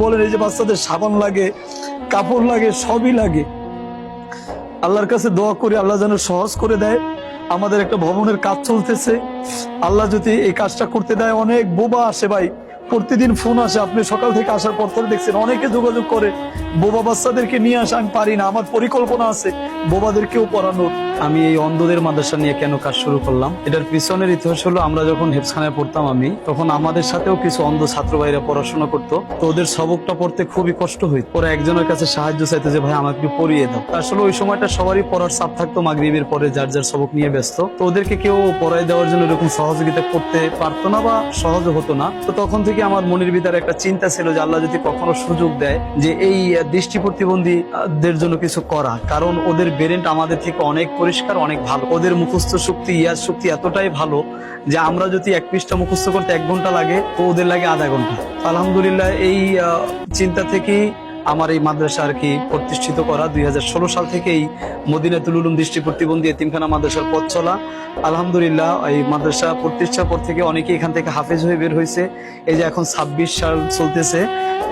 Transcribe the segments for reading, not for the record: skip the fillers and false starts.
বলেন এই যে বাচ্চাদের সাবান লাগে, কাপড় লাগে, সবই লাগে। আল্লাহর কাছে দোয়া করি আল্লাহ যেন সহজ করে দেয়। আমাদের একটা ভবনের কাজ চলতেছে, আল্লাহ যদি এই কাজটা করতে দেয়। অনেক বোবা আসে ভাই, প্রতিদিন ফোন আসে। আপনি সকাল থেকে আসার পর থেকে দেখছেন অনেকে যোগাযোগ করে, বোবা বাচ্চাদেরকে নিয়ে আসে। আমি পারি না, আমার পরিকল্পনা আছে বোবাদেরকেও পড়ানোর। আমি এই অন্ধদের মাদ্রাসা নিয়ে কেন কাজ শুরু করলাম, এটার পিছনের ইতিহাস হলো, আমরা যখন হেফখানায় পড়তাম আমি, তখন আমাদের সাথেও কিছু অন্ধ ছাত্র ভাইরা পড়াশোনা করতো। তো ওদের সবকটা পড়তে খুবই কষ্ট হইত। ওরা একজনের কাছে সাহায্য চাইতো যে ভাই আমাকে একটু পড়িয়ে দাও। আসলে ওই সময়টা সবারই পড়ার চাপ থাকতো, মাগরিবের পরে যার যার সবক নিয়ে ব্যস্ত। তো ওদেরকে কেউ পড়াই দেওয়ার জন্য এরকম সহযোগিতা করতে পারতো না বা সহজ হতো না। তো তখন থেকে আমার মনের ভিতরে একটা চিন্তা ছিল যে আল্লাহ যদি কখনো সুযোগ দেয় যে এই দৃষ্টি প্রতিবন্ধীদের জন্য কিছু করা, কারণ ওদের ব্রেনটা আমাদের থেকে অনেক পরিষ্কার, অনেক ভালো। ওদের মুখস্থ শক্তি, ইয়াদ শক্তি এতটাই ভালো যে আমরা যদি 1 পৃষ্ঠা মুখস্থ করতে 1 ঘন্টা লাগে, তো ওদের লাগে আধা ঘন্টা। আলহামদুলিল্লাহ এই চিন্তা থেকেই আমার এই মাদ্রাসা আর কি প্রতিষ্ঠিত করা। 2016 সাল থেকে এই মদিনাতুল উলুম দৃষ্টি প্রতিবন্ধী এতিমখানা মাদ্রাসার পথ চলা। আলহামদুলিল্লাহ এই মাদ্রাসা প্রতিষ্ঠার পর থেকে অনেকে এখান থেকে হাফেজ হয়ে বের হয়েছে। এই যে এখন 26 সাল চলতেছে,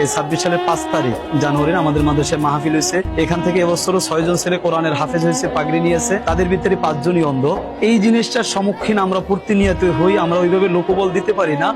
এই 26 সালের 5 তারিখ জানুয়ারি আমাদের মাদ্রাসায় মাহফিল হয়েছে। এখান থেকে এবছরও 6 জন ছেলে কোরআনের হাফেজ হয়েছে, পাগড়ি নিয়েছে। তাদের ভিতরে 5 জনই অন্ধ। এই জিনিসটার সম্মুখীন আমরা প্রতিনিয়ত হই, আমরা ওইভাবে লোকবল দিতে পারি না।